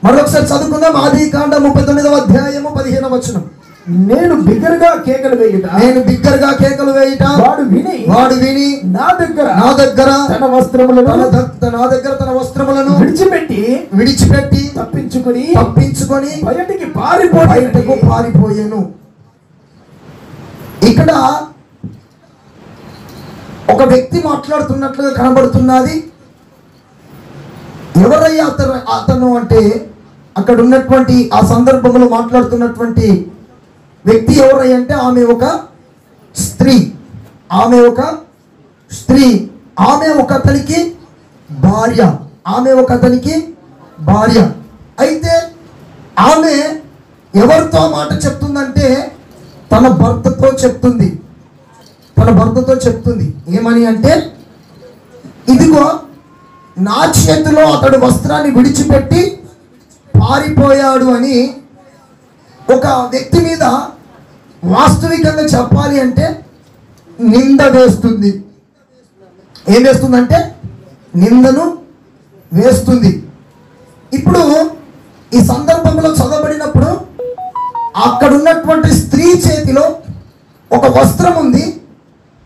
మరొకసారి చదువుకుందాం. ఆదికాండం 39వ అధ్యాయము 15వ వచనం. నేను బిగ్గరగా కేకలు వేయుట, వాడు విని నా దగ్గర తన వస్త్రములను విడిచిపెట్టి తప్పించుకొని బయటకు పారిపోయాను. ఇక్కడ ఒక వ్యక్తి మాట్లాడుతున్నట్లుగా కనబడుతున్నది. ఎవరయ్యా అతను అంటే అక్కడ ఉన్నటువంటి ఆ సందర్భంలో మాట్లాడుతున్నటువంటి వ్యక్తి ఎవరయ్యా అంటే ఆమె ఒక స్త్రీ. ఆమె ఒక అతనికి భార్య. అయితే ఆమె ఎవరితో మాట చెప్తుందంటే తన భర్తతో చెప్తుంది. ఏమని అంటే, ఇదిగో నా చేతిలో అతడు వస్త్రాన్ని విడిచిపెట్టి పారిపోయాడు అని ఒక వ్యక్తి మీద వాస్తవికంగా చెప్పాలి అంటే నింద వేస్తుంది. ఏం వేస్తుందంటే నిందను వేస్తుంది. ఇప్పుడు ఈ సందర్భంలో చదవబడినప్పుడు అక్కడ ఉన్నటువంటి స్త్రీ చేతిలో ఒక వస్త్రం ఉంది.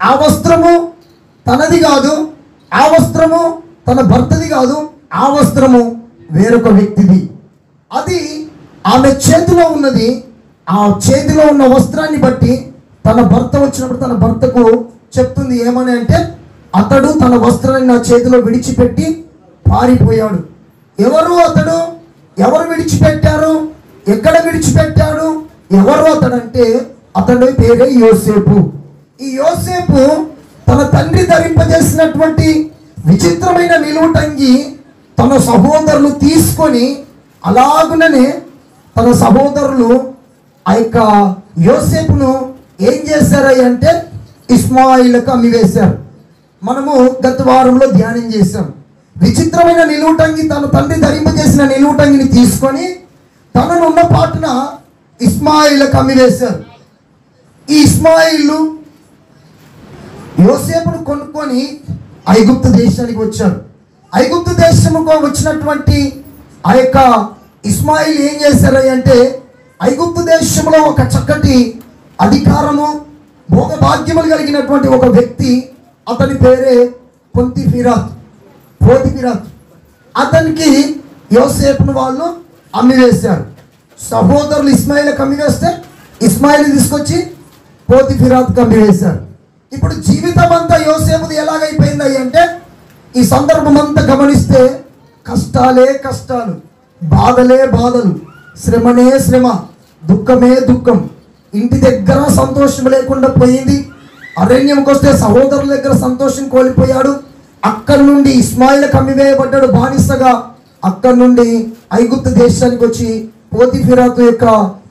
ఆ వస్త్రము తనది కాదు, ఆ వస్త్రము తన భర్తది కాదు, ఆ వస్త్రము వేరొక వ్యక్తిది. అది ఆమె చేతిలో ఉన్నది. ఆ చేతిలో ఉన్న వస్త్రాన్ని బట్టి తన భర్త వచ్చినప్పుడు తన భర్తకు చెప్తుంది. ఏమని అంటే, అతడు తన వస్త్రాన్ని నా చేతిలో విడిచిపెట్టి పారిపోయాడు. ఎవరు అతడు? ఎవరు విడిచిపెట్టారు? ఎక్కడ విడిచిపెట్టాడు? ఎవరు అతడంటే అతడి పేరే యోసేపు. ఈ యోసేపు తన తండ్రి ధరింపజేసినటువంటి విచిత్రమైన నిలువుటంగి తన సహోదరులు తీసుకొని అలాగుననే తన సహోదరులు ఆ యొక్క యోసేపును ఏం చేశారు అంటే ఇస్మాయిల్కు అమ్మివేశారు. మనము గత వారంలో ధ్యానం చేశాం. విచిత్రమైన నిలువుటంగి తన తండ్రి ధరింపజేసిన నిలువుటంగిని తీసుకొని తననున్న పాటున ఇస్మాయిల్కు అమ్మివేశారు. ఈ ఇస్మాయిలు యోసేపును కొనుక్కొని ఐగుప్తు దేశానికి వచ్చారు. ఐగుప్తు దేశముకు వచ్చినటువంటి ఆ యొక్క ఇస్మాయిల్ ఏం చేశారు అంటే ఐగుప్తు దేశంలో ఒక చక్కటి అధికారము భోగభాగ్యములు కలిగినటువంటి ఒక వ్యక్తి, అతని పేరే పోతిఫిరాత్. అతనికి యోసేపును వాళ్ళు అమ్మివేశారు. సహోదరులు ఇస్మాయిల్కి అమ్మివేస్తే ఇస్మాయిల్ తీసుకొచ్చి పోతిఫిరాత్కి అమ్మివేశారు. ఇప్పుడు జీవితం అంతా యోసేపుది ఎలాగైపోయింది అంటే ఈ సందర్భం అంతా గమనిస్తే కష్టాలు, బాధలు, శ్రమ, దుఃఖం. ఇంటి దగ్గర సంతోషం లేకుండా పోయింది. అరణ్యంకి వస్తే సహోదరుల దగ్గర సంతోషం కోల్పోయాడు. అక్కడి నుండి ఇస్మాయిల్కి అమ్మివేయబడ్డాడు బానిసగా. అక్కడి నుండి ఐగుప్తు దేశానికి వచ్చి పోతిఫిరాతు యొక్క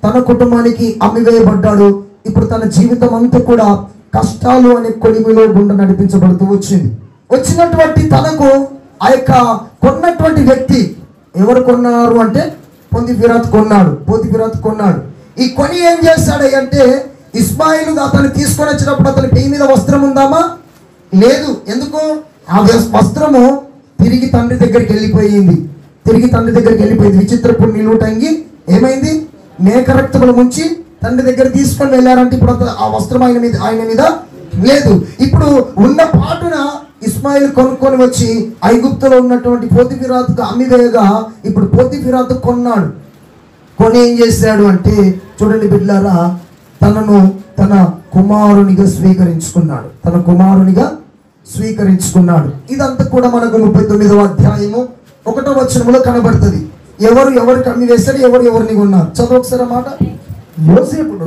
తన కుటుంబానికి అమ్మివేయబడ్డాడు. ఇప్పుడు తన జీవితం అంతా కూడా కష్టాలు అనే కొలిమిలో గుండా నడిపించబడుతూ వచ్చినటువంటి తనకు ఆ యొక్క కొన్నటువంటి వ్యక్తి ఎవరు కొన్నారు అంటే పోతిఫిరాతు కొన్నాడు. ఈ కొని ఏం చేశాడు అంటే ఇస్మాయిల్ అతను తీసుకొని వచ్చినప్పుడు అతని పేరు మీద వస్త్రం ఉందామా? లేదు. ఎందుకు? ఆ వస్త్రము తిరిగి తండ్రి దగ్గరికి వెళ్ళిపోయింది. విచిత్రపు నిలువుటంగి ఏమైంది? మేక రక్తములు ముంచి తండ్రి దగ్గర తీసుకొని వెళ్ళారంటే ఇప్పుడు ఆ వస్త్రం ఆయన మీద లేదు. ఇప్పుడు ఉన్న పాటున ఇస్మాయిల్ కొనుక్కొని వచ్చి ఐగుప్తులో ఉన్నటువంటి పోతిఫిరాతుకు అమ్మివేయగా ఇప్పుడు పోతిఫిరాతు కొన్నాడు. కొని ఏం చేశాడు అంటే చూడండి బిడ్డలారా, తనను తన కుమారునిగా స్వీకరించుకున్నాడు. ఇదంతా కూడా మనకు 39వ అధ్యాయము 1వ వచనంలో కనబడుతుంది. ఎవరికి అమ్మివేశాడు, ఎవరిని కొన్నారు? చదువు ఒకసారి మాట. యోసేపుడు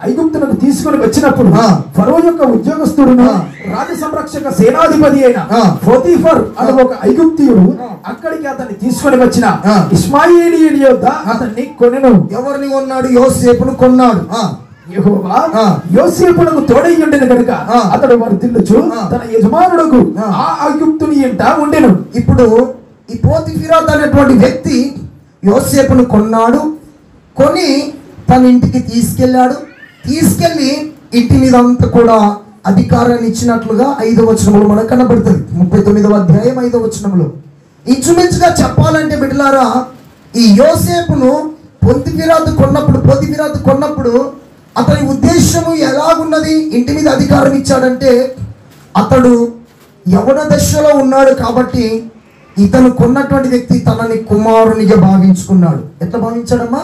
ఐగుప్తులకు తీసుకుని వచ్చినప్పుడు ఫరో యొక్క ఉద్యోగస్తుడును రాజ సంరక్షక సేనాధిపతి అయిన పోతీఫర్ అనే ఒక ఐగుప్తీయుడు అక్కడికి అతన్ని తీసుకొని వచ్చిన ఇష్మాయేలీయుడి యొద్ద అతన్ని కొనెను. ఎవరిని కొన్నాడు? యోసేపును కొన్నాడు. యెహోవా యోసేపునకు తోడయ్యుండెను కనుక అతడు వర్ధిల్లుచు తన యజమానుడుకు ఆ ఐగుప్తుని ఇంట ఉండెను. ఇప్పుడు ఈ పోతిఫిరాతు అనేటువంటి వ్యక్తి యోసేపును కొన్నాడు. కొని తన ఇంటికి తీసుకెళ్ళి ఇంటి మీద అంతా కూడా అధికారాన్ని ఇచ్చినట్లుగా 5వ వచనంలో మనకు కనబడుతుంది. 39వ అధ్యాయం 5వ వచనంలో ఇంచుమించుగా చెప్పాలంటే బిడ్డలారా, ఈ యోసేపును పోతీఫెరాతు కొన్నప్పుడు అతని ఉద్దేశము ఎలాగున్నది? ఇంటి మీద అధికారం ఇచ్చాడంటే అతడు యవన దశలో ఉన్నాడు కాబట్టి ఇతను కొన్నటువంటి వ్యక్తి తనని కుమారునిగా భావించుకున్నాడు. ఎట్లా భావించాడమ్మా?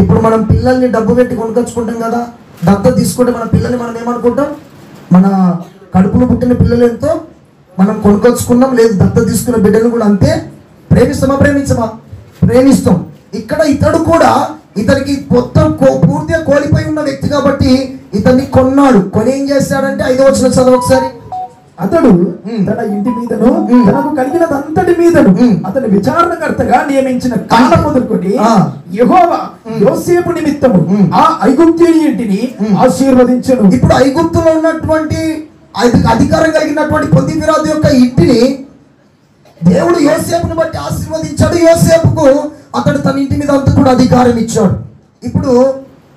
ఇప్పుడు మనం పిల్లల్ని డబ్బు పెట్టి కొనుకొచ్చుకుంటాం కదా, దత్త తీసుకుంటే మన పిల్లల్ని మనం ఏమనుకుంటాం? మన కడుపులో పుట్టిన పిల్లలు ఎంతో మనం కొనుకొచ్చుకున్నాం, లేదు దత్త తీసుకున్న బిడ్డలు కూడా అంతే ప్రేమిస్తాం. ఇక్కడ ఇతడు కూడా ఇతనికి మొత్తం పూర్తిగా కోల్పోయి ఉన్న వ్యక్తి కాబట్టి ఇతన్ని కొన్నాడు. కొని ఏం చేస్తాడంటే 5వ వచనం చదువు ఒకసారి. అతడు తన ఇంటి మీదను తనకు కలిగినదంతటి మీదను అతని విచారణకర్తగా నియమించిన కాలం మొదలుకొని యెహోవా యోసేపు నిమిత్తము ఆ ఐగుప్తీయుని ఇంటిని ఆశీర్వదించెను. ఇప్పుడు ఐగుప్తులో ఉన్నటువంటి అధికారం కలిగినటువంటి పొతీఫెరాతు యొక్క ఇంటిని దేవుడు యోసేపును బట్టి ఆశీర్వదించాడు. యోసేపుకు అతడు తన ఇంటి మీద అంతా కూడా అధికారం ఇచ్చాడు. ఇప్పుడు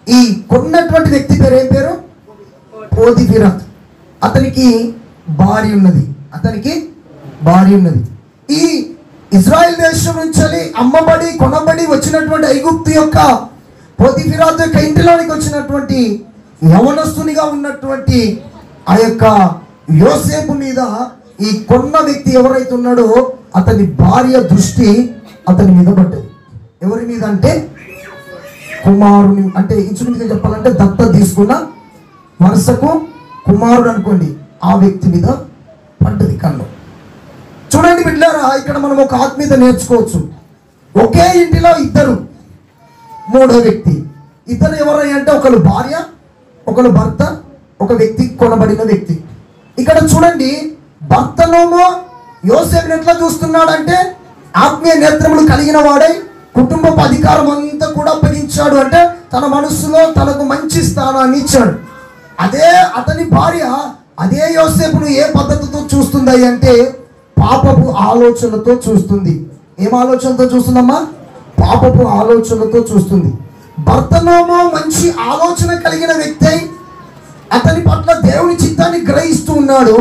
ఈ కొన్నటువంటి వ్యక్తి పేరు ఏం పేరు? పోతీఫెరాతు. అతనికి భార్య ఉన్నది. ఈ ఇజ్రాయెల్ దేశం నుంచి కొనబడి వచ్చినటువంటి ఐగుప్తు యొక్క పోతీఫెరాతు యొక్క ఇంటిలోనికి వచ్చినటువంటి యవనస్తునిగా ఉన్నటువంటి ఆ యొక్క యోసేపు మీద ఈ కొన్న వ్యక్తి ఎవరైతే ఉన్నాడో అతని భార్య దృష్టి అతని మీద పడ్డది. ఎవరి మీద అంటే కుమారుని, అంటే ఇంచుమించుగా చెప్పాలంటే దత్త తీసుకున్న వరుసకు కుమారుడు అనుకోండి, ఆ వ్యక్తి మీద పడ్డది కన్ను. చూడండి బిడ్డలారా, ఇక్కడ మనం ఒక ఆత్మీయత నేర్చుకోవచ్చు. ఒకే ఇంటిలో ఇద్దరు, మూడో వ్యక్తి. ఇద్దరు ఎవరై అంటే ఒకరు భార్య, ఒకరు భర్త, ఒక వ్యక్తి కొనబడిన వ్యక్తి. ఇక్కడ చూడండి, భర్తనేమో యోసేపుని ఎట్లా చూస్తున్నాడంటే ఆత్మీయ నేత్రములు కలిగిన వాడై కుటుంబపు అధికారం అంతా కూడా అప్పగించాడు. అంటే తన మనస్సులో తనకు మంచి స్థానాన్ని ఇచ్చాడు. అదే అతని భార్య అదే యోసేపును ఏ పద్ధతితో చూస్తుంది అంటే పాపపు ఆలోచనలతో చూస్తుంది. ఏం ఆలోచనతో చూస్తుందమ్మా? పాపపు ఆలోచనలతో చూస్తుంది. భర్తనేమో మంచి ఆలోచన కలిగిన వ్యక్తి అతని పట్ల దేవుని చిత్తాన్ని గ్రహిస్తూ ఉన్నాడు.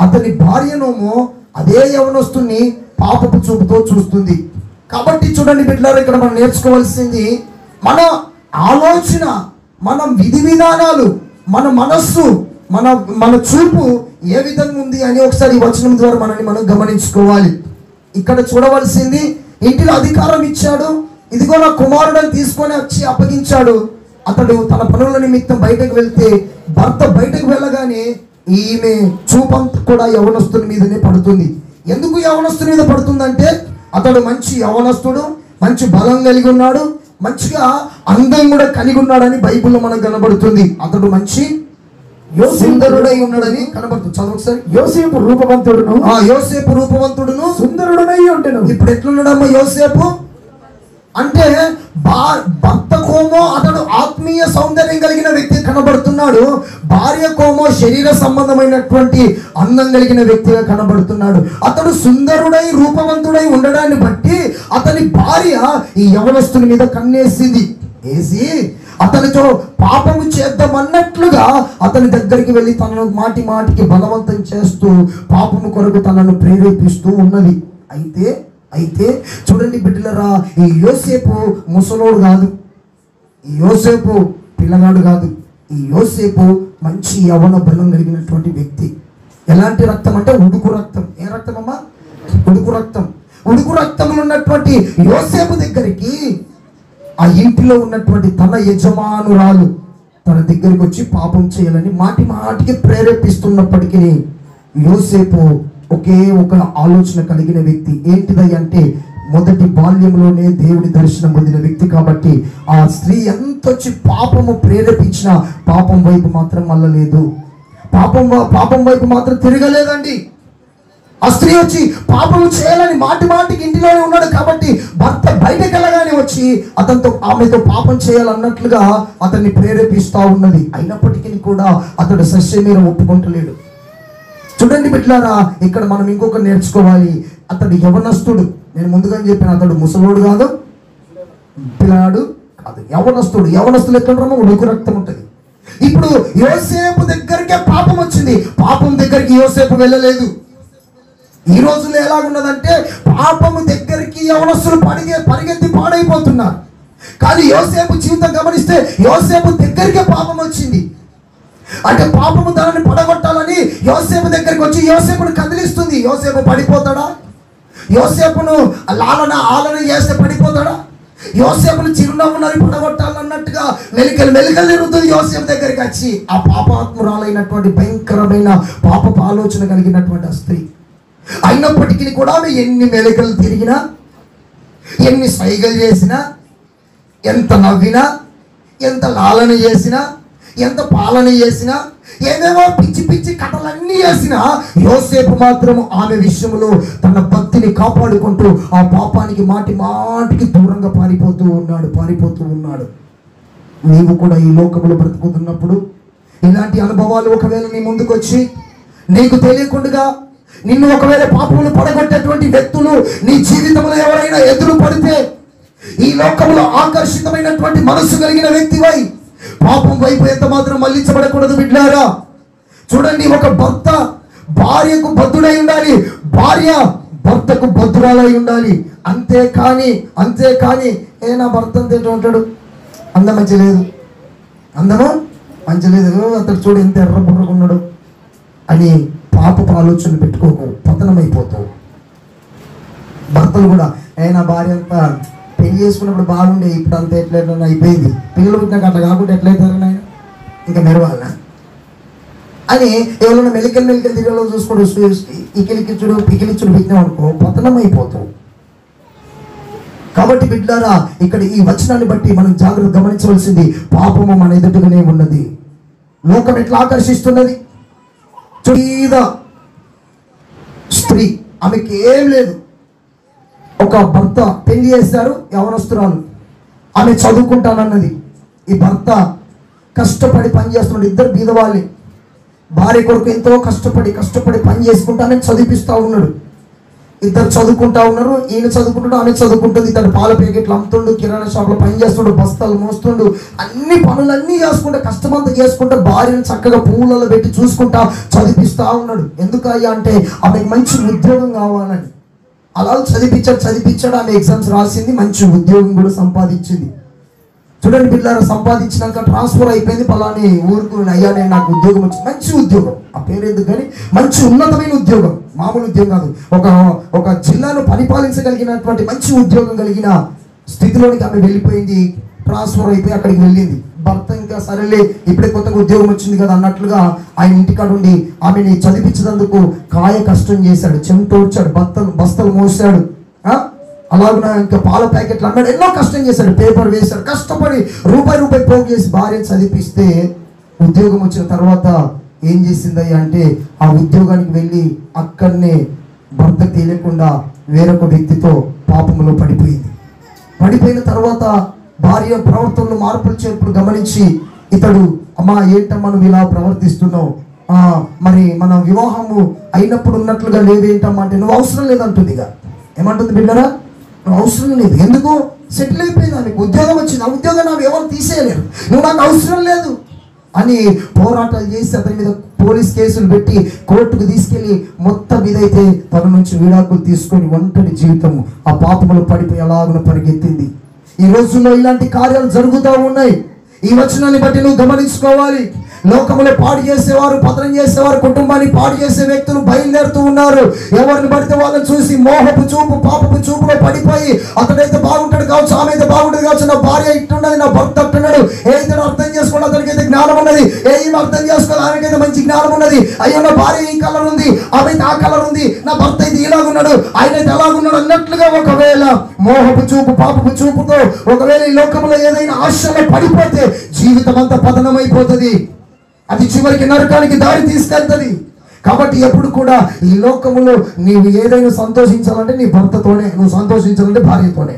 అతని భార్యనేమో అదే యవనస్తుని పాపపు చూపుతో చూస్తుంది. కాబట్టి చూడండి బిడ్డలారా, ఇక్కడ మనం నేర్చుకోవాల్సింది మన ఆలోచన, మన విధి విధానాలు, మన మనస్సు, మన చూపు ఏ విధంగా ఉంది అని ఒకసారి ఈ వచనం ద్వారా మనం గమనించుకోవాలి. ఇక్కడ చూడవలసింది, ఇంటిలో అధికారం ఇచ్చాడు, ఇదిగో నా కుమారుడని తీసుకొని వచ్చి అప్పగించాడు. అతడు తన పనుల నిమిత్తం బయటకు వెళ్తే భర్త బయటకు వెళ్ళగానే ఈమె చూపంతా కూడా యవనస్తుని మీదనే పడుతుంది. ఎందుకు యవనస్తుని మీద పడుతుందంటే అతడు మంచి యవనస్తుడు, మంచి బలం కలిగి ఉన్నాడు, మంచిగా అందం కూడా కలిగి ఉన్నాడని బైబిల్లో మనకు కనబడుతుంది. అతడు మంచి సుందరుడై ఉన్నాడని కనబడుతుంది. చదువు ఒకసారి. యోసేపు రూపవంతుడును సుందరుడై ఉంటాడు. ఇప్పుడు ఎట్లున్నాడమ్మా యోసేపు అంటే? భర్త కోమో అతడు ఆత్మీయ సౌందర్యం కలిగిన వ్యక్తి కనబడుతున్నాడు, భార్య కోమో శరీర సంబంధమైనటువంటి అందం కలిగిన వ్యక్తిగా కనబడుతున్నాడు. అతడు సుందరుడై రూపవంతుడై ఉండడాన్ని బట్టి అతని భార్య ఈ యవనస్తుని మీద కన్నేసింది. వేసి అతనితో పాపము చేద్దామన్నట్లుగా అతని దగ్గరికి వెళ్ళి తనను మాటి మాటికి బలవంతం చేస్తూ పాపము కొరకు తనను ప్రేరేపిస్తూ ఉన్నది. అయితే చూడండి బిడ్డలరా, ఈ యోసేపు ముసలోడు కాదు, ఈ యోసేపు పిల్లగాడు కాదు, ఈ యోసేపు మంచి యవన బలం కలిగినటువంటి వ్యక్తి. ఎలాంటి రక్తం అంటే ఉడుకు రక్తం. ఏ రక్తం అమ్మా? ఉడుకు రక్తం. ఉడుకు రక్తంలో ఉన్నటువంటి యోసేపు దగ్గరికి ఆ ఇంటిలో ఉన్నటువంటి తన యజమానురాలు తన దగ్గరికి వచ్చి పాపం చేయాలని మాటి మాటికి ప్రేరేపిస్తున్నప్పటికీ యోసేపు ఒకే ఒక ఆలోచన కలిగిన వ్యక్తి. ఏంటిదయ్య అంటే మొదటి బాల్యంలోనే దేవుడి దర్శనం పొందిన వ్యక్తి కాబట్టి ఆ స్త్రీ ఎంత వచ్చి పాపము ప్రేరేపించిన పాపం వైపు మాత్రం మళ్ళలేదు, పాపం వైపు మాత్రం తిరగలేదండి. ఆ స్త్రీ వచ్చి పాపము చేయాలని మాటి మాటికి ఇంటిలోనే ఉన్నాడు కాబట్టి భర్త బయటకు వెళ్ళగానే వచ్చి ఆమెతో పాపం చేయాలన్నట్లుగా అతన్ని ప్రేరేపిస్తూ ఉన్నది. అయినప్పటికీ కూడా అతడు సస్యమీర ఒప్పుకుంటలేడు. చూడండి బిడ్డలారా, ఇక్కడ మనం ఇంకొక నేర్చుకోవాలి. అతడు యవనస్తుడు. నేను ముందుగా చెప్పిన అతడు ముసలోడు కాదు, పిల్లాడు కాదు, యవనస్తుడు. యవనస్తులు ఎక్కడ ఉడుకు రక్తం ఉంటుంది. ఇప్పుడు యోసేపు దగ్గరికే పాపం వచ్చింది. పాపం దగ్గరికి యోసేపు వెళ్ళలేదు. ఈ రోజుల్లో ఎలాగున్నదంటే పాపము దగ్గరికి యవనస్తులు పరిగెత్తి పాడైపోతున్నారు. కానీ యోసేపు జీవితం గమనిస్తే యోసేపు దగ్గరికే పాపం వచ్చింది. అంటే పాపము తనని పడగొట్టాలని యోసేపు దగ్గరికి వచ్చి యోసేపును కదిలిస్తుంది. యోసేపు పడిపోతాడా? యోసేపును ఆలన చేస్తే పడిపోతాడా? యోసేపును చిరునవ్వునని పడగొట్టాలన్నట్టుగా మెలికలు తిరుగుతుంది యోసేపు దగ్గరికి వచ్చి. ఆ పాపాత్మురాలైనటువంటి భయంకరమైన పాపపు ఆలోచన కలిగినటువంటి ఆ స్త్రీ అయినప్పటికీ కూడా ఆమె ఎన్ని మెలికలు తిరిగినా, ఎన్ని సైగలు చేసినా, ఎంత నవ్వినా, ఎంత లాలన చేసినా, ఎంత పాలన చేసినా, ఏమేమో పిచ్చి పిచ్చి కథలన్నీ చేసినా యోసేపు మాత్రము ఆమె విషయంలో తన భక్తిని కాపాడుకుంటూ ఆ పాపానికి మాటికి దూరంగా పారిపోతూ ఉన్నాడు. నీవు కూడా ఈ లోకంలో బ్రతుకుతున్నప్పుడు ఇలాంటి అనుభవాలు ఒకవేళ నీ ముందుకు వచ్చి నీకు తెలియకుండా నిన్ను ఒకవేళ పాపములు పడగొట్టేటువంటి వ్యక్తులు నీ జీవితంలో ఎవరైనా ఎదురు పడితే, ఈ లోకంలో ఆకర్షితమైనటువంటి మనసు కలిగిన వ్యక్తివై పాపం వైపు ఎంత మాత్రం మళ్లించబడకూడదు బిడ్డారా. చూడండి, ఒక భర్త భార్యకు బద్ధుడై ఉండాలి, భార్య భర్తకు బద్ధురాలై ఉండాలి. అంతేకాని నా భర్త అంతేటో ఉంటాడు, అందం మంచి లేదు, అందము మంచి లేదు, అతడు చూడు ఎంత ఎర్ర బుర్రగా ఉన్నాడు అని పాపపు ఆలోచనలు పెట్టుకోకు, పతనమైపోతావు. భర్తలు కూడా నా భార్య అంతా పెళ్లి చేసుకున్నప్పుడు బాగుండే, ఇప్పుడు అంతా ఎట్లయినా అయిపోయింది, పిల్లలు పుట్టినాక అట్లా కాకుండా ఎట్లయితారని ఆయన ఇంకా మెరవాలన అని ఎవరైనా మెలికలు తిరిగేలో చూసుకోడు, ఇకిలిచ్చుడు పెట్టినాం అనుకో పతనం అయిపోతావు. కాబట్టి బిడ్డారా, ఇక్కడ ఈ వచనాన్ని బట్టి మనం జాగ్రత్త గమనించవలసింది, పాపము మన ఎదుటగానే ఉన్నది. లోకం ఎట్లా ఆకర్షిస్తున్నది? చూడ స్త్రీ, ఆమెకి ఏం లేదు. ఒక భర్త పెళ్లి చేశారు, యవనస్తురాలు, ఆమె చదువుకుంటానన్నది. ఈ భర్త కష్టపడి పని చేస్తున్నాడు, ఇద్దరు బీదవాళ్ళే. భార్య కొడుకు ఎంతో కష్టపడి పని చేసుకుంటూ ఆమె చదివిపిస్తూ ఉన్నాడు. ఇద్దరు చదువుకుంటా ఉన్నారు, ఈయన చదువుకుంటాడు, ఆమె చదువుకుంటుంది. ఇతడు పాల ప్యాకెట్లు అమ్ముతుండు, కిరాణా షాప్లో పని చేస్తుండు, బస్తాలు మోస్తుండు, అన్ని పనులన్నీ చేసుకుంటా కష్టమంతా చేసుకుంటా భార్యను చక్కగా పువ్వులలో పెట్టి చూసుకుంటా చదివిపిస్తా ఉన్నాడు. ఎందుకయ్యా అంటే ఆమెకు మంచి ఉద్యోగం కావాలని. అలా చదివించాడు. ఆమె ఎగ్జామ్స్ రాసింది, మంచి ఉద్యోగం కూడా సంపాదించింది. చూడండి పిల్లలు, సంపాదించినాక ట్రాన్స్ఫర్ అయిపోయింది, పలాని ఊరుకు అయ్యా నేను నాకు ఉద్యోగం వచ్చింది, మంచి ఉద్యోగం, ఆ పేరు ఎందుకు కానీ మంచి ఉన్నతమైన ఉద్యోగం, మామూలు ఉద్యోగం కాదు, ఒక జిల్లాను పరిపాలించగలిగినటువంటి మంచి ఉద్యోగం కలిగిన స్థితిలోనికి ఆమె వెళ్ళిపోయింది. ట్రాన్స్ఫర్ అయిపోయి అక్కడికి వెళ్ళింది. భర్త ఇంకా సరేలే ఇప్పుడే కొత్తగా ఉద్యోగం వచ్చింది కదా అన్నట్లుగా ఆయన ఇంటికాడ ఉండి ఆమెని చదివించినందుకు కాయ కష్టం చేశాడు, చెమటోడ్చాడు, బస్తలు మోసాడు, అలాగున ఇంకా పాల ప్యాకెట్లు అన్నాడు, ఎన్నో కష్టం చేశాడు, పేపర్ వేశాడు, కష్టపడి రూపాయి పోగు చేసి భార్య చదివిస్తే ఉద్యోగం వచ్చిన తర్వాత ఏం చేసిందయ్యా అంటే ఆ ఉద్యోగానికి వెళ్ళి అక్కడనే భర్త తెలియకుండా వేరొక వ్యక్తితో పాపములో పడిపోయిన తర్వాత భార్య ప్రవర్తనలో మార్పులు చేర్పులు గమనించి ఇతడు, అమ్మా ఏంటమ్మా నువ్వు ఇలా ప్రవర్తిస్తున్నావు, మరి మన వివాహము అయినప్పుడు ఉన్నట్లుగా లేవేంటమ్మా అంటే నువ్వు అవసరం లేదంటుంది. ఇక ఏమంటుంది బిడ్డరా, నువ్వు అవసరం లేదు, ఎందుకు సెటిల్ అయిపోయింది, నీకు ఉద్యోగం వచ్చింది, ఆ ఉద్యోగం నాకు ఎవరు తీసేయలేరు, నువ్వు నాకు అవసరం లేదు అని పోరాటాలు చేసి అతని మీద పోలీస్ కేసులు పెట్టి కోర్టుకు తీసుకెళ్లి మొత్తం ఇదైతే తన నుంచి విడాకులు తీసుకొని ఒంటరి జీవితం ఆ పాపములు పడిపోయి అలాగున పరిగెత్తింది. ఈ రోజుల్లో ఇలాంటి కార్యాలు జరుగుతూ ఉన్నాయి. ఈ వచనాన్ని బట్టి నువ్వు గమనించుకోవాలి. లోకములో పాడు చేసేవారు, పతనం చేసేవారు, కుటుంబాన్ని పాడు చేసే వ్యక్తులు బయలుదేరుతూ ఉన్నారు. ఎవరిని పడితే వాళ్ళని చూసి మోహపు చూపు, పాపపు చూపులో పడిపోయి అతడైతే బాగుంటాడు కావచ్చు, ఆమె అయితే బాగుంటుంది కావచ్చు, నా భార్య ఇట్టున్నది, నా భర్త అట్టున్నాడు, ఏదైతే అర్థం చేసుకోవాలి అతనికైతే జ్ఞానం ఉన్నది, ఏం అర్థం చేసుకోవాలి ఆమెకైతే మంచి జ్ఞానం ఉన్నది, అయ్యో నా భార్య ఈ కలర్ ఉంది, ఆమె అయితే ఆ కలర్ ఉంది, నా భర్త అయితే ఇలాగున్నాడు, ఆయన అయితే అలాగున్నాడు అన్నట్లుగా ఒకవేళ మోహపు చూపు, పాపపు చూపుతో ఒకవేళ ఈ లోకంలో ఏదైనా ఆశలో పడిపోతే జీవితం అంతా పతనమైపోతుంది. అది చివరికి నరకానికి దారి తీసుకెళ్తుంది. కాబట్టి ఎప్పుడు కూడా ఈ లోకములో నీవు ఏదైనా సంతోషించాలంటే నీ భర్తతోనే, నువ్వు సంతోషించాలంటే భార్యతోనే.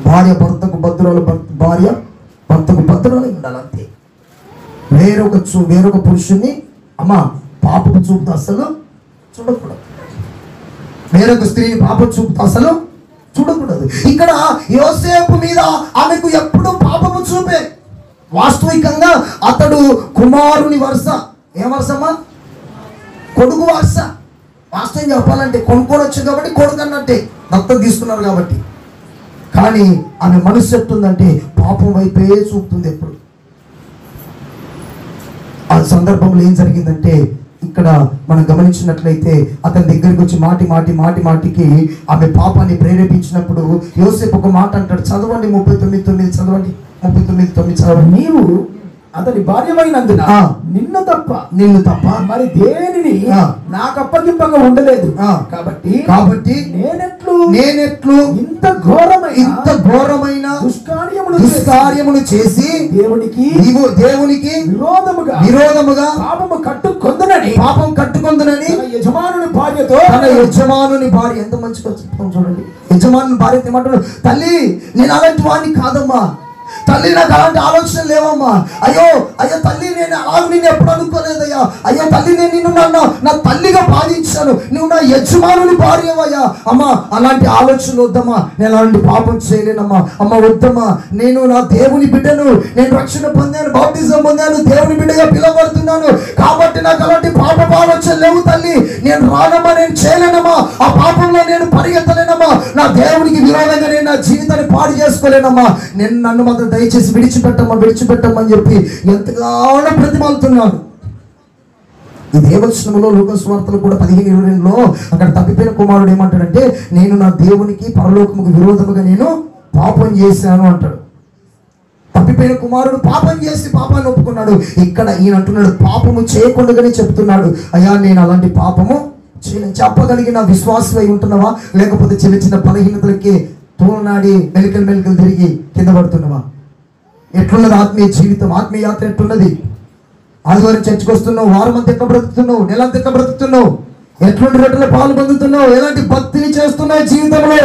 భార్య భర్తకు భద్రాలు, భార్య భర్తకు భద్రాలు ఉండాలంతే. వేరొక పురుషుని పాపపు చూపుతో అసలు చూడకూడదు, వేరొక స్త్రీని పాపపు చూపుతో అసలు చూడకూడదు. ఇక్కడ యోసేపు మీద ఆమెకు ఎప్పుడు పాపపు చూపే. వాస్తవికంగా అతడు కుమారుని వరుస, ఏ వరుసమ్మా? కొడుకు వరుస. వాస్తవం చెప్పాలంటే కొనుక్కొని వచ్చారు కాబట్టి కొడుకు అన్నట్టే, దత్తత తీసుకున్నారు కాబట్టి. కానీ ఆమె మనసు ఎట్టుందంటే పాపం వైపే చూపుతుంది ఎప్పుడు. ఆ సందర్భంలో ఏం జరిగిందంటే ఇక్కడ మనం గమనించినట్లయితే అతని దగ్గరికి వచ్చి మాటికి ఆమె పాపాన్ని ప్రేరేపించినప్పుడు యోసేపు ఒక మాట అంటాడు. చదవండి 39:9 చదవండి. 39:9 చదవండి. నీవు అతని భార్యమైనందున నిన్ను తప్ప మరి దేనిని నాకు అప్పగింపగా ఉండలేదు. కాబట్టి నేనెట్లు ఇంత ఘోరమైన దుష్కార్యములు చేసి దేవునికి విరోధముగా పాపం కట్టుకొందునని తన యజమానుని భార్య, ఎంత మంచిగా చెప్తాం చూడండి. యజమానుని భార్య ఏమంటాడు, తల్లి నేను అలాంటి వాడిని కాదమ్మా, తల్లి నాకు అలాంటి ఆలోచన లేవమ్మా, అయ్యో తల్లి నేను అలా నిన్ను ఎప్పుడు అనుకోలేదయ్యా, అయ్యో తల్లి నేను నిన్ను నా తల్లిగా బాధించాను, నువ్వు నా యజమానుని భార్యవయ్యా, అమ్మా అలాంటి ఆలోచన వద్దమ్మా, నేను అలాంటి పాపం చేయలేనమ్మా, అమ్మ వద్దమ్మా, నేను నా దేవుని బిడ్డను, నేను రక్షణ పొందాను, బాప్టిజం పొందాను, దేవుని బిడ్డగా పిలువబడుతున్నాను, కాబట్టి నాకు అలాంటి పాప ఆలోచన లేవు తల్లి, నేను రానమ్మా, నేను చేయలేనమ్మా, ఆ పాపంలో నేను పరిగెత్తలేనమ్మా, నా దేవునికి విరోధంగా నేను నా జీవితాన్ని పాడు చేసుకోలేనమ్మా, నేను నన్ను మాత్రం దయచేసి విడిచిపెట్టమని చెప్పి ఎంతగానో ప్రతిమాలుతున్నాను. ఈ దేవచనంలో లూకాసు వార్తలు కూడా 15:22లో అక్కడ తప్పిపోయిన కుమారుడు ఏమంటాడంటే, నేను నా దేవునికి పరలోకముకు విరోధముగా నేను పాపం చేశాను అంటాడు. తప్పిపోయిన కుమారుడు పాపం చేసి పాపాన్ని ఒప్పుకున్నాడు. ఇక్కడ ఈయన అంటున్నాడు పాపము చేయకుండానే చెప్తున్నాడు, అయ్యా నేను అలాంటి పాపము చెప్పగలిగిన విశ్వాసమై ఉంటున్నావా, లేకపోతే చిన్న చిన్న బలహీనతలకి తోనాడి మెలికలు తిరిగి కింద పడుతున్నావా? ఎట్లున్నది ఆత్మీయ జీవితం, ఆత్మీయ యాత్ర ఎట్లున్నది? ఆదివారం చర్చకు వస్తున్నావు, వారం అంతా ఎట్లా బ్రతుకుతున్నావు, నెల అంతా ఎట్లా బ్రతుకుతున్నావు, ఎట్లాంటి రొట్టెలో పాలు పొందుతున్నావు, ఎలాంటి భక్తిని చేస్తున్నావు జీవితంలో?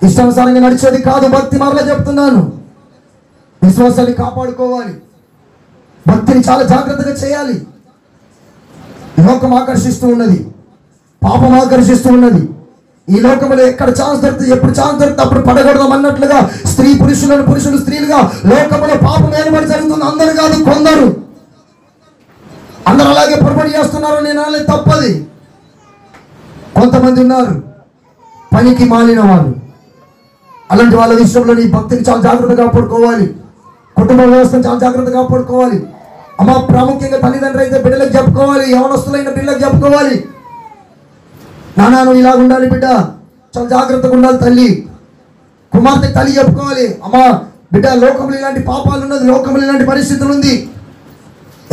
ఇష్టానుసారంగా నడిచేది కాదు భక్తి. మరలా చెప్తున్నాను, విశ్వాసాన్ని కాపాడుకోవాలి, భక్తిని చాలా జాగ్రత్తగా చేయాలి. లోకం ఆకర్షిస్తూ ఉన్నది, పాపం ఆకర్షిస్తూ ఉన్నది. ఈ లోకంలో ఎక్కడ ఛాన్స్ దొరుకుతుంది, ఎప్పుడు ఛాన్స్ దొరుకుతుంది అప్పుడు పడగొడదాం అన్నట్లుగా పురుషులు స్త్రీలుగా లోకంలో పాపం ఏర్పడి జరుగుతుంది. అందరు కాదు, కొందరు. అందరూ అలాగే పొరపాటు చేస్తున్నారు, నేను అలాగే తప్పది. కొంతమంది ఉన్నారు పనికి మాలిన వాళ్ళు. అలాంటి వాళ్ళ విషయంలో నీ భక్తిని చాలా జాగ్రత్తగా కాపాడుకోవాలి, కుటుంబ వ్యవస్థను చాలా జాగ్రత్తగా కాపాడుకోవాలి. అమ్మ ప్రాముఖ్యంగా తల్లిదండ్రులు అయితే బిడ్డలకు చెప్పుకోవాలి, యవనస్తులైన బిడ్డలకు చెప్పుకోవాలి, నాన్న నువ్వు ఇలా ఉండాలి బిడ్డ, చాలా జాగ్రత్తగా ఉండాలి. తల్లి కుమార్తె తల్లి చెప్పుకోవాలి, అమ్మా బిడ్డ లోకంలో ఇలాంటి పాపాలు ఉన్నది, లోకంలో ఇలాంటి పరిస్థితులు ఉంది,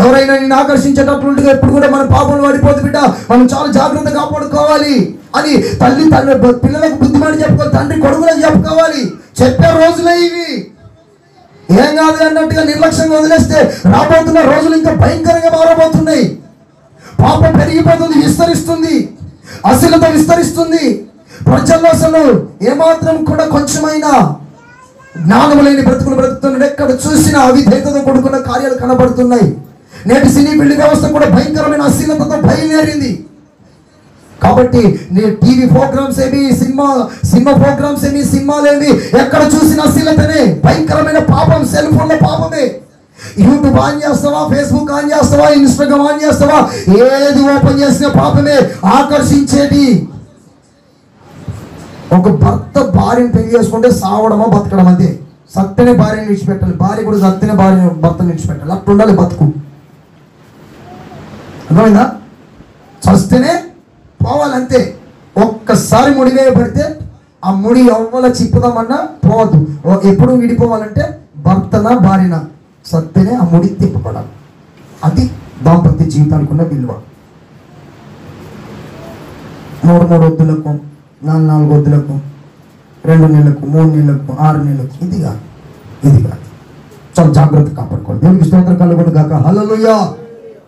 ఎవరైనా నిన్ను ఆకర్షించేటట్లుగా ఎప్పుడు కూడా మన పాపంలో పడిపోదు బిడ్డ, మనం చాలా జాగ్రత్తగా కాపాడుకోవాలి అని తల్లి పిల్లలకు బుద్ధిమాని చెప్పుకోవాలి, తండ్రి కొడుకులకు చెప్పుకోవాలి. చెప్పే రోజులే ఇవి, ఏం కాదు అన్నట్టుగా నిర్లక్ష్యంగా వదిలేస్తే రాబోతున్న రోజులు ఇంకా భయంకరంగా మారబోతున్నాయి. పాపం పెరిగిపోతుంది, విస్తరిస్తుంది, అశ్లీలత విస్తరిస్తుంది. ప్రజల్లో అసలు ఏమాత్రం కూడా కొంచెమైనా జ్ఞానం లేని బ్రతుకులు బ్రతుకుతున్నాడు. ఎక్కడ చూసినా అవిధేయతతో కూడుకున్న కార్యాలు కనబడుతున్నాయి. నేటి సినీ బిల్డింగ్ వ్యవస్థ కూడా భయంకరమైన అశ్లీలతతో బయలుదేరింది. కాబట్టి టీవీ ప్రోగ్రామ్స్ ఏమి, సినిమా ప్రోగ్రామ్స్ ఏమి, సినిమాలేమి, ఎక్కడ చూసిన అశ్లీలతనే, భయంకరమైన పాపం, సెల్ ఫోన్లో పాపమే. యూట్యూబ్ ఆన్ చేస్తావా, ఫేస్బుక్ ఆన్ చేస్తావా, ఇన్స్టాగ్రామ్ ఆన్ చేస్తావా, ఏది ఓపెన్ చేసిన పాపమే ఆకర్షించేది. ఒక భర్త భార్యను పెళ్లి చేసుకుంటే సావడమో బతకడం అంతే. సత్తనే భార్యను విడిచిపెట్టాలి, భార్య కూడా సత్తనే భర్తను విడిచిపెట్టాలి, అట్లా ఉండాలి బతుకు. అర్థమైందా? చస్తేనే పోవాలంతే. ఒక్కసారి ముడి వేయబడితే ఆ ముడి ఎవ్వల చిప్పుదామన్నా పోవద్దు. ఎప్పుడు విడిపోవాలంటే భర్తనా భార్యనా సత్తేనే ఆ ముడి తిప్పబడాలి. అది దాంపత్య జీవితానికి ఉన్న విలువ. 3 వద్దులకు, 4 వద్దులకు, 2 నెలలకు, 3 నెలలకు, 6 నెలలకు, ఇది కాదు. చాలా జాగ్రత్త కాపాడుకోవాలి. దేవునికి స్తోత్రం కలుగును గాక. హల్లెలూయా.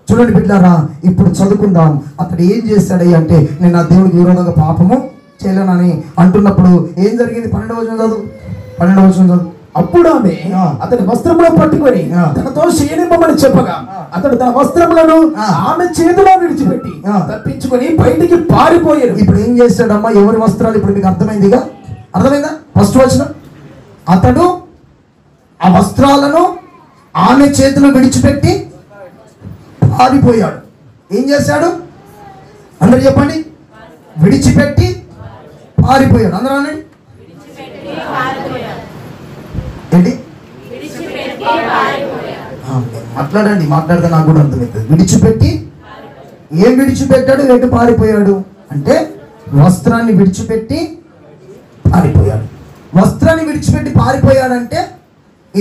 చూడండి బిడ్డలారా, ఇప్పుడు చదువుకుందాం. అతడు ఏం చేశాడు అంటే, నేను నా దేవుడికి విరోధంగా పాపము చేయలేనని అంటున్నప్పుడు ఏం జరిగింది? 12వ వచనం చదువు. అప్పుడు ఆమె అతని వస్త్రములో పట్టుకొని తనతో శయనింపమని చెప్పగా అతడు తన వస్త్రములను ఆమె చేతిలో విడిచిపెట్టి తప్పించుకొని బయటికి పారిపోయాడు. ఇప్పుడు ఏం చేశాడమ్మా? ఎవరి వస్త్రాలు? ఇప్పుడు మీకు అర్థమైందిగా, అర్థమైందా? ఫస్ట్ వచనం, అతడు ఆ వస్త్రాలను ఆమె చేతిలో విడిచిపెట్టి పారిపోయాడు. ఏం చేశాడు? అందరు చెప్పండి. విడిచిపెట్టి పారిపోయాడు. అందరూ అనండి. ఏంటి మాట్లాడండి, మాట్లాడితే నాకు కూడా అర్థమవుతుంది. విడిచిపెట్టి ఏం విడిచిపెట్టాడు? ఎటు పారిపోయాడు అంటే వస్త్రాన్ని విడిచిపెట్టి పారిపోయాడు. వస్త్రాన్ని విడిచిపెట్టి పారిపోయాడంటే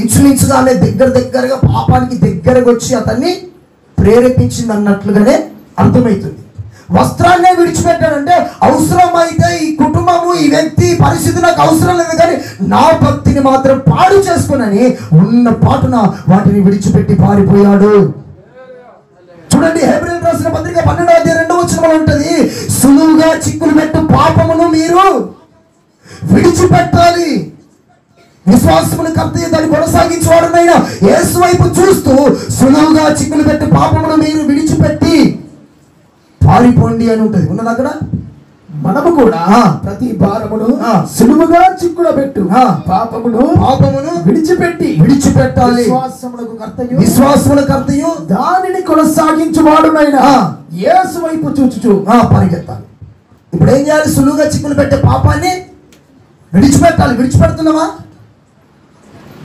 ఇంచుమించుగా ఆమె దగ్గరగా పాపానికి దగ్గరకు వచ్చి అతన్ని ప్రేరేపించింది అన్నట్లుగానే అర్థమవుతుంది. వస్త్రాన్నే విడిచిపెట్టాడంటే అవసరమైతే ఈ కుటుంబము, ఈ వ్యక్తి, పరిస్థితి నాకు అవసరం లేదు, కానీ నా భక్తిని మాత్రం పాడు చేసుకునని ఉన్న పాటున వాటిని విడిచిపెట్టి పారిపోయాడు. చూడండి, హెబ్రీయులకు రాసిన పత్రిక 12:2 ఉంటుంది, సులువుగా చిక్కులు పెట్టు పాపమును మీరు విడిచిపెట్టాలి. విశ్వాసమును కర్తయ్య దాన్ని కొనసాగించేవాడునైనా యేసు వైపు చూస్తూ సులువుగా చిక్కులు పెట్టు పాపమును మీరు విడిచిపెట్టి పారిపోండి అని ఉంటుంది. ఉన్నది అక్కడ. మనము కూడా ప్రతి భారమును సులువుగా చిక్కుల పెట్టు పాపమును విడిచిపెట్టాలి. విశ్వాసముల కర్తయు దానిని కొనసాగించువాడునైనా యేసు వైపు చూచుచు పరిగెత్తాలి. ఇప్పుడు ఏం చేయాలి? సులువుగా చిక్కులు పెట్టే పాపాన్ని విడిచిపెట్టాలి. విడిచిపెడుతున్నావా?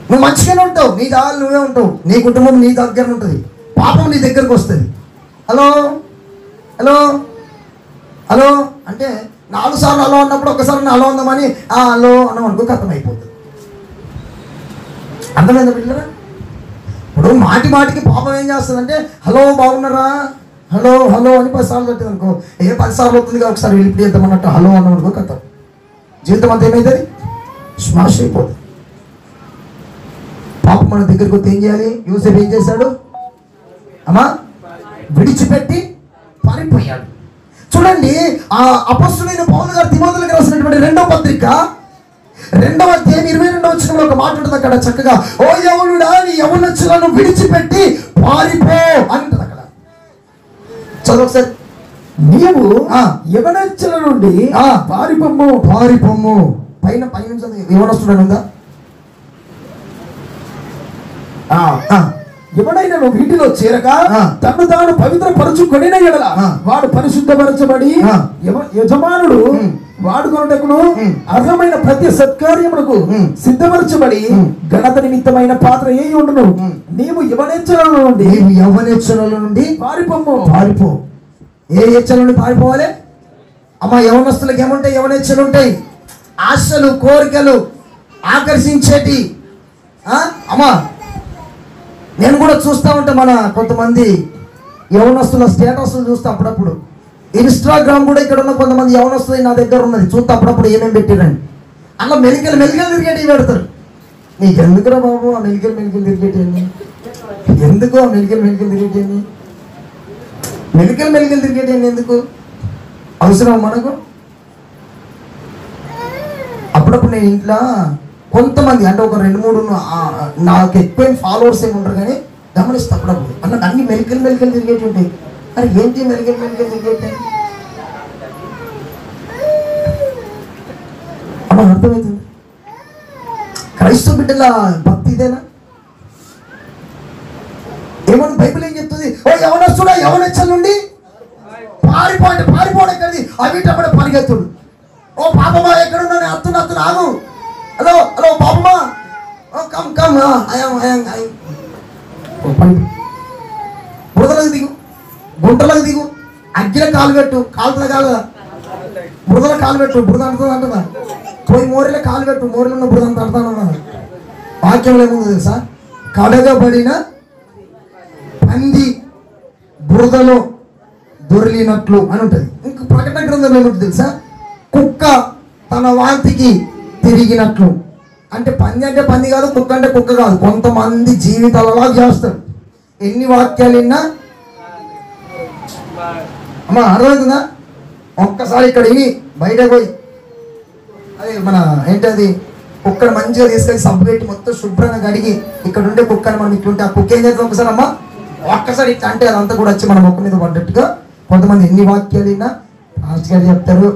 నువ్వు మంచిగానే ఉంటావు, నీ దారి నువ్వే ఉంటావు, నీ కుటుంబం నీ దగ్గర ఉంటుంది, పాపం నీ దగ్గరకు వస్తుంది. హలో హలో హలో అంటే 4 సార్లు హలో అన్నప్పుడు ఒకసారి హలో అందామని హలో అన్నాం అనుకో, అర్థమైపోతుంది. అర్థమైందా పిల్లరా? ఇప్పుడు మాటికి పాపం ఏం చేస్తుందంటే హలో బాగున్నారా, హలో హలో అని 10 సార్లు పెట్టింది అనుకో, 10 సార్లు అవుతుంది ఒకసారి వెళ్ళి చేద్దామన్నట్టు హలో అన్నాం అనుకో, కథ జీవితం అంతా ఏమవుతుంది? స్మాష్ అయిపోతుంది. పాపం మన దగ్గరికి వస్తే ఏం చేయాలి? యోసేపు ఏం చేశాడు? అమ్మా విడిచిపెట్టి పారిపోయాడు. చూడండి, ఆ అపొస్తలుడైన పౌలు గారు తిమోథీయులకు రాసినటువంటి 2వ పత్రిక 2వ అధ్యాయం 22వ వచనంలో ఒక మాట ఉంటుంది అక్కడ చక్కగా, ఓ యవనుడా నీ యవనచ్చులను విడిచిపెట్టి పారిపో అంటుంది అక్కడ. చదువు ఒకసారి. నీవు యవనచ్చుల నుండి పారిపొమ్ము. పైన యవనస్తుడు ఉందా? ఎవడైనా వీటిలో చేరక తను తాను పవిత్రపరచుకొనిన ఎడల వాడు పరిశుద్ధపరచబడి యజమానుడు వాడుకొనుటకును అర్హమైన ప్రతి సత్కార్యమునకు సిద్ధపరచబడి ఘనత నిమిత్తమైన పాత్ర ఏ ఉండును. నీవు యవనెచ్చల నుండి పారిపో. ఏ హెచ్చల నుండి పారిపోవాలి? అమ్మ యవనస్తులకు ఏముంటాయి? యవనెచ్చలు ఉంటాయి, ఆశలు, కోరికలు, ఆకర్షించేటి. అమ్మా నేను కూడా చూస్తూ ఉంటా, మన కొంతమంది యవనస్తుల స్టేటస్లు చూస్తా అప్పుడప్పుడు. ఇన్స్టాగ్రామ్ కూడా ఇక్కడ ఉన్న కొంతమంది యవనస్తులు నా దగ్గర ఉన్నది, చూస్తా అప్పుడప్పుడు ఏమేమి పెట్టిరండి. అలా మెలికలు తిరిగేటి పెడతారు. నీకు ఎందుకురా బాబు ఆ మెలికలు తిరిగేటి? ఎందుకు ఆ మెలికలు తిరిగేటి? మెలికలు తిరిగేటి ఎందుకు అవసరం మనకు? అప్పుడప్పుడు నేను ఇంట్లో కొంతమంది అంటే ఒక 2-3 నాకు ఎక్కువ ఫాలోవర్స్ ఏమి ఉంటారు కానీ గమనిస్తా అప్పుడప్పుడు అన్నట్టు అన్ని మెలికలు తిరిగేటి ఉంటాయి. అరే ఏంటి మెలికలు తిరిగేటి అమ్మ అర్థమవుతుంది? క్రైస్తవ బిడ్డల భక్తి ఇదేనా? ఏమన్నా బైబిల్ ఏం చెప్తుంది? ఓ యవనస్తుడా యవనెచ్చల నుండి పారిపోవడం ఎక్కడిది? అవిటప్పుడు పరిగెత్తుడు. ఓ పాపమా ఎక్కడున్నా అత్తున ఆగు. హలో పాపమా కమ్ బురదలకు దిగు, గుంటలకు దిగు, అగ్గిల కాలు పెట్టు, కాలుతున్న కాలు బురదలో కాలు పెట్టు, బురద అంటుంది అంటుందా? పోయి మోరిలో కాలు పెట్టు, మోరిలో ఉన్న బురద అంత అంటాను. వాక్యంలో ఏముందో తెలుసా? కడగబడిన పంది బురదలో దొరిలినట్లు అని ఉంటుంది. ఇంక ప్రకటన గ్రంథంలో ఏముంటుంది తెలుసా? కుక్క తన వాంతికి తిరిగినట్లు. అంటే పంది అంటే పంది కాదు, కుక్క అంటే కుక్క కాదు. కొంతమంది జీవితాలలో చేస్తారు. ఎన్ని వాక్యాలు విన్నా అమ్మా అర్థమవుతుందా? ఒక్కసారి ఇక్కడ విని బయటకు పోయి అదే మన ఏంటది కుక్కను మంచిగా తీసుకెళ్ళి సబ్బు పెట్టి మొత్తం శుభ్రంగా కడిగి ఇక్కడ ఉండే కుక్కని మనం ఇట్లుంటే ఆ కుక్క ఏం చేస్తాం ఒకసారి అమ్మా ఒక్కసారి ఇట్లా అంటే అదంతా కూడా వచ్చి మన మొక్క మీద పడ్డట్టుగా. కొంతమంది ఎన్ని వాక్యాలు విన్నా ఫాస్ట్ గారు చెప్తారు.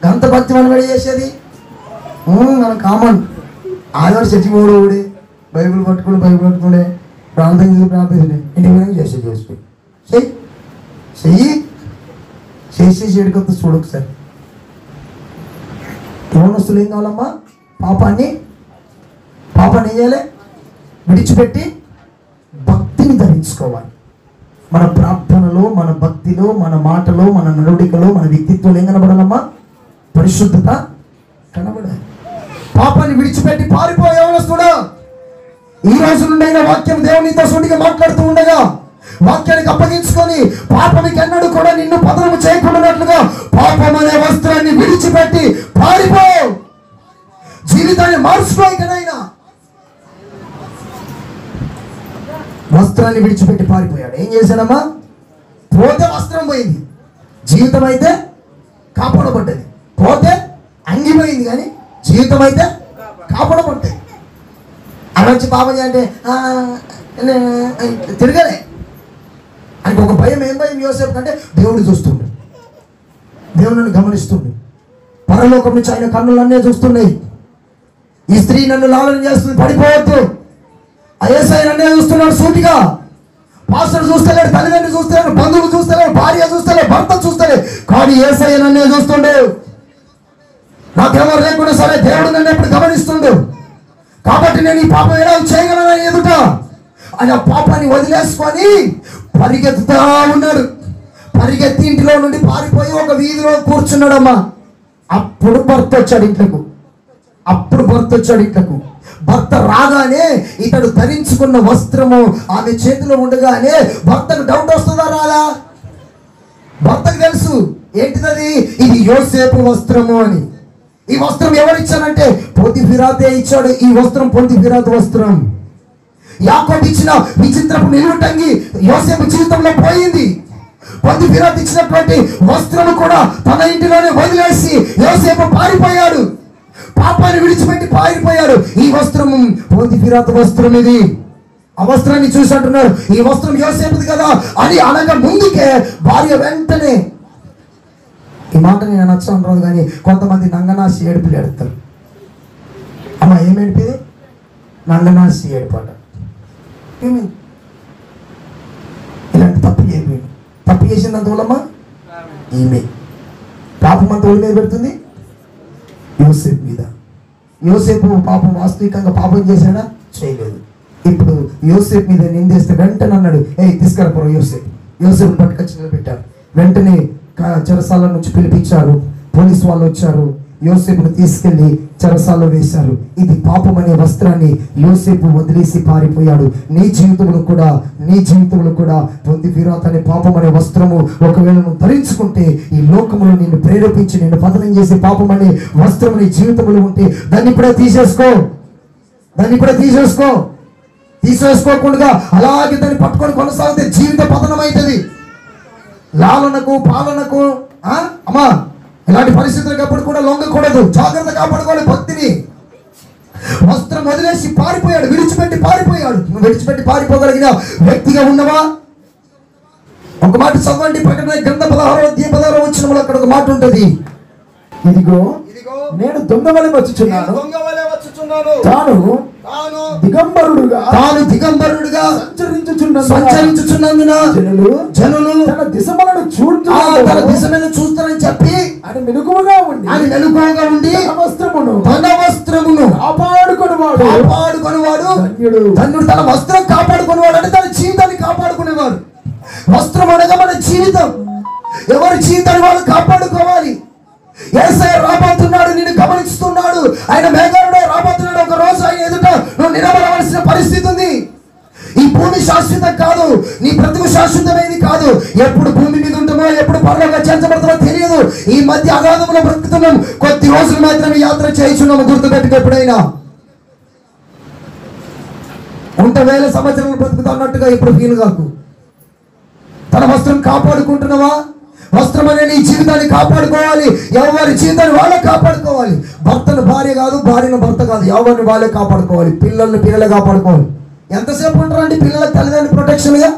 గంత భక్తి మనం కూడా చేసేది మన కామన్. ఆదివారం చచ్చిపోడు బైబిల్ పట్టుకుండే ప్రార్థన ప్రార్థించండి ఇంటి మీద చెయ్యి చేసేసి ఎడుకొద్దు చూడు ఒకసారి. యవ్వనస్తులు ఏం కావాలమ్మా? పాపాన్ని ఏం చేయాలి? విడిచిపెట్టి భక్తిని ధరించుకోవాలి. మన ప్రార్థనలో, మన భక్తిలో, మన మాటలో, మన నడుడికలో, మన వ్యక్తిత్వంలో ఏం కనబడాలమ్మా? పరిశుద్ధత కనబడాలి. పాపాన్ని విడిచిపెట్టి పారిపోయే యవ్వనస్తుడా, ఈ రోజు నుండి వాక్యం దేవునితో సూటిగా మాట్లాడుతూ ఉండగా వాక్యానికి అప్పగించుకొని పాపమికి ఎన్నడూ కూడా నిన్ను పతనము చేయకుండానట్లుగా పాపం అనే వస్త్రాన్ని విడిచిపెట్టి పారిపో. జీవితాన్ని మార్చుకోయికనైనా వస్త్రాన్ని విడిచిపెట్టి పారిపోయాడు. ఏం చేశాడమ్మా? పోతే వస్త్రం పోయింది, జీవితం అయితే కాపాడబడ్డది. పోతే అంగిపోయింది కానీ జీవితం అయితే కాపాడబడ్డది. అలా వచ్చి పాపం అంటే తిరగలే ఆయనకు ఒక భయం. ఏం భయం? యోసేపు కంటే దేవుడు చూస్తుండు, దేవుడు నన్ను గమనిస్తుండు. పరలోకం నుంచి ఆయన కన్నులు అన్నీ చూస్తున్నాయి. ఈ స్త్రీ నన్ను లాలన చేస్తుంది, పడిపోవద్దు. యేసయ్య నన్నే చూస్తున్నాడు సూటిగా. పాస్టర్ చూస్తలేడు, తల్లిదండ్రులు చూస్తలేడు, బంధువులు చూస్తలేడు, భార్య చూస్తలేడు, భర్త చూస్తలేడు, కానీ యేసయ్య నన్నే చూస్తుండు. నాకెవరు లేకుండా సరే దేవుడు నన్ను ఎప్పుడు గమనిస్తుండు. కాబట్టి నేను ఈ పాపం ఎలా చేయగలను ఎదుట ఆయన పాపాన్ని వదిలేసుకొని పరిగెత్తుతా ఉన్నాడు. పరిగెత్తి ఇంటిలో నుండి పారిపోయి ఒక వీధిలో కూర్చున్నాడమ్మా. అప్పుడు భర్త వచ్చాడు ఇంట్లోకు. భర్త రాగానే ఇతడు ధరించుకున్న వస్త్రము ఆమె చేతిలో ఉండగానే భర్తకు డౌట్ వస్తుందా? రాదా? భర్తకు తెలుసు ఏంటిది, ఇది యోసేపు వస్త్రము అని. ఈ వస్త్రం ఎవరిచ్చానంటే పొతిఫిరాతే ఇచ్చాడు. ఈ వస్త్రం పొతిఫిరాతు వస్త్రం. యాకోబు ఇచ్చిన విచిత్రపు నిలువుటంగి యోసేపు జీవితంలో పోయింది. పొతిఫిరాతు ఇచ్చినటువంటి వస్త్రము కూడా తన ఇంటిలోనే వదిలేసి యోసేపు పారిపోయాడు. పాపాన్ని విడిచిపెట్టి పారిపోయాడు. ఈ వస్త్రం పొతిఫిరాతు వస్త్రం. ఇది ఆ వస్త్రాన్ని చూసి అంటున్నారు, ఈ వస్త్రం యోసేపుది కదా అని అనగా ముందుకే భార్య వెంటనే, ఈ మాట నేను నచ్చడం రాదు కానీ కొంతమంది నంగనాసి ఏడుపులు ఏడుతారు. అమ్మ ఏం ఏడిపేది? నంగనాసి ఏడుపాట. ఏమైంది? ఇలాంటి తప్పు చేసింది అంతవల్లమ్మా ఈమె పాపం అంత ఒళ్ళ మీద పెడుతుంది యోసేపు మీద. యోసేపు పాపం వాస్తవికంగా పాపం చేశాడా? చేయలేదు. ఇప్పుడు యోసేపు మీద నిందేస్తే వెంటనే అన్నాడు, తీసుకురాపోరా యోసేపు పట్టుకొచ్చి నిలబెట్టారు. వెంటనే చెరసాల నుంచి పిలిపించారు. పోలీసు వాళ్ళు వచ్చారు, యోసేపును తీసుకెళ్లి చెరసాల్లో వేశారు. ఇది పాపం అనే వస్త్రాన్ని యోసేపు వదిలేసి పారిపోయాడు. నీ జీవితంలో కూడా పొతిఫిరాతు అనే పాపం అనే వస్త్రము ఒకవేళ నువ్వు ధరించుకుంటే ఈ లోకములో నిన్ను ప్రేరేపించి నిన్ను పతనం చేసే పాపం అనే వస్త్రం నీ జీవితంలో ఉంటే దాన్ని ఇప్పుడే తీసేసుకోకుండా అలాగే దాన్ని పట్టుకొని కొనసాగితే జీవిత పతనం అవుతుంది. లాలనకు పాలనకు అమ్మా ఇలాంటి పరిస్థితులకు అప్పుడు కూడా లొంగకూడదు. జాగ్రత్త కాపాడుకోవాలి భక్తిని. వస్త్రం వదిలేసి పారిపోయాడు, విడిచిపెట్టి పారిపోయాడు. నువ్వు విడిచిపెట్టి పారిపోగలిగిన వ్యక్తిగా ఉన్నవా? ఒక మాట చదవండి, ప్రకటన గ్రంథం 16వ వచనంలో అక్కడ ఒక మాట ఉంటుంది. ఇదిగో నేను దొంగ వలె వచ్చుచున్నాను, తాను దిగంబరుడుగా సంచరించుచున్నందున జనులు తన దిశలను చూస్తారని చెప్పి ఆయన మెలకువగా ఉండి తన వస్త్రమును కాపాడుకొనివాడు ధన్యుడు. తన వస్త్రం కాపాడుకునేవాడు అంటే తన జీవితాన్ని కాపాడుకునేవాడు. వస్త్రం అనగా మన జీవితం. ఎవరి జీవితాన్ని వాళ్ళు కాపాడుకోవాలి. యేసయ్య రాబోతున్నాడు, నిన్ను గమనిస్తున్నాడు. ఆయన మేఘాలుడే రాబోతున్నాడు. ఒక రోజు ఆయన ఎదుట నువ్వు నిలబడవలసిన పరిస్థితి ఉంది. ఈ భూమి శాశ్వతం కాదు, నీ బ్రతుకు శాశ్వతమైనది కాదు. ఎప్పుడు భూమి మీద ఉంటామో, ఎప్పుడు పరలోకంలో చేర్చబడతామో తెలియదు. ఈ మధ్య అగాధంలో బ్రతుకుతున్నాం. కొద్ది రోజులు మాత్రమే యాత్ర చేయించున్నాము. గుర్తుపెట్టుకు, ఎప్పుడైనా 100,000 సంవత్సరాలు బ్రతుకుతా అన్నట్టుగా ఇప్పుడు ఫీల్ కాకు. తన వస్త్రం కాపాడుకుంటున్నావా? వస్త్రం అనే నీ జీవితాన్ని కాపాడుకోవాలి. ఎవరి జీవితాన్ని వాళ్ళే కాపాడుకోవాలి. భర్తను భార్య కాదు, భార్యను భర్త కాదు, ఎవరిని వాళ్ళే కాపాడుకోవాలి. పిల్లలే కాపాడుకోవాలి. ఎంతసేపు ఉంటారండి పిల్లలకు తల్లిదండ్రులు ప్రొటెక్షన్గా?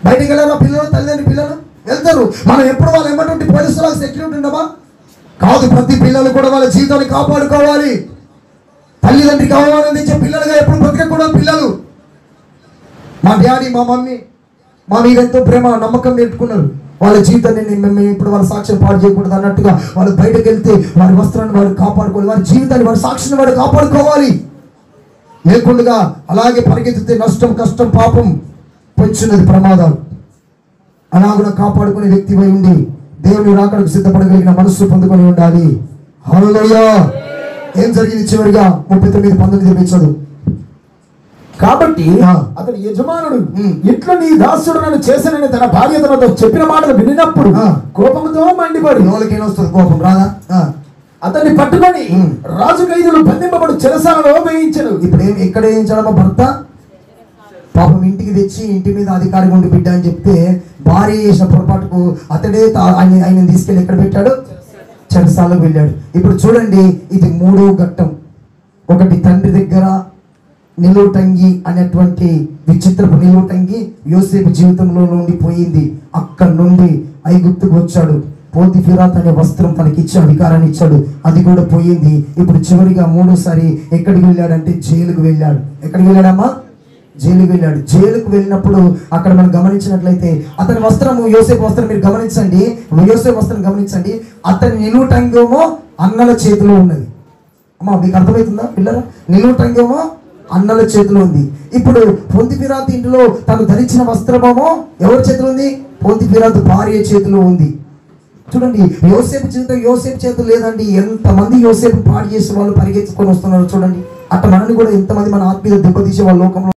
బయటికి వెళ్ళారా పిల్లలు? తల్లిదండ్రులు వెళ్తారు. మనం ఎప్పుడు వాళ్ళు ఏమంటుంటే పోలీసులకు సెక్యూరిటీ ఉండమా? కాదు. ప్రతి పిల్లలు కూడా వాళ్ళ జీవితాన్ని కాపాడుకోవాలి. తల్లిదండ్రికి అవమానం తెచ్చే పిల్లలుగా ఎప్పుడు బ్రతకకూడదు. పిల్లలు మా డాడీ మా మమ్మీ మా మీద ఎంతో ప్రేమ నమ్మకం పెట్టుకున్నారు. వాళ్ళ జీవితాన్ని మేము ఇప్పుడు వాళ్ళ సాక్ష్యం పాడు చేయకూడదు అన్నట్టుగా వాళ్ళు బయటకు వెళ్తే వారి వస్త్రాన్ని వారు కాపాడుకోవాలి, వారి జీవితాన్ని వారి సాక్షిని వారు కాపాడుకోవాలి. లేకుండా అలాగే పరిగెత్తితే నష్టం, కష్టం, పాపం పొంచున్నది, ప్రమాదాలు. అలాగున కాపాడుకునే వ్యక్తి అయి ఉండి దేవుని రాకడకు సిద్ధపడగలిగిన మనస్సు పొందుకొని ఉండాలి. హల్లెలూయా. ఏం జరిగింది చివరిగా 39:19 చదువు. కాబట్టి అతని యజమానుడు ఇట్లా నీ దాసుడు నన్ను చేశానని తన భార్య తనతో చెప్పిన మాటలు వినినప్పుడు కోపంతో మండిపడి, ఎవరికైనా కోపం రాదా? అతన్ని పట్టుకొని రాజు ఖైదులు బంధింపబడు చెరసాలలో వేయించను. ఇప్పుడు ఎక్కడ వేయించాడమ్మా? భర్త పాపం ఇంటికి తెచ్చి ఇంటి మీద అధికారి ఉండి బిడ్డ అని చెప్తే భార్య చేసిన పొరపాటుకు అతడే ఆయన తీసుకెళ్ళి ఎక్కడ పెట్టాడు? చెరసాలలో వెళ్ళాడు. ఇప్పుడు చూడండి, ఇది 3వ ఘట్టం. ఒకటి తండ్రి దగ్గర నిలువుటంగి అనేటువంటి విచిత్రపు నిలువుటంగి యోసేపు జీవితంలో నుండి పోయింది. అక్కడి నుండి ఐగుప్తుకు వచ్చాడు. పోతిఫిరాత్ అనే వస్త్రం తనకి ఇచ్చి అధికారాన్ని ఇచ్చాడు, అది కూడా పోయింది. ఇప్పుడు చివరిగా 3వసారి ఎక్కడికి వెళ్ళాడంటే జైలుకు వెళ్ళాడు. ఎక్కడికి వెళ్ళాడమ్మా? జైలుకు వెళ్ళాడు. జైలుకు వెళ్ళినప్పుడు అక్కడ మనం గమనించినట్లయితే అతని వస్త్రము, యోసేపు వస్త్రం మీరు గమనించండి, యోసేపు వస్త్రం గమనించండి, అతని నిలువుటంగేమో అన్నల చేతిలో ఉన్నది. అమ్మా మీకు అర్థమవుతుందా పిల్లరా? నిలువుటంగేమో అన్నల చేతిలో ఉంది. ఇప్పుడు పొంతిఫిరాతు ఇంటిలో తను ధరించిన వస్త్రమేమో ఎవరి చేతిలో ఉంది? పొంతిఫిరాతు భార్య చేతిలో ఉంది. చూడండి, యోసేపు జీవితం యోసేపు చేతులు లేదండి. ఎంతమంది యోసేపు పాడు చేసే వాళ్ళు పరిగెత్తుకొని వస్తున్నారు చూడండి. అట్లా మనల్ని కూడా ఎంతమంది మన ఆత్మీయత దెబ్బతీసే వాళ్ళ లోకంలో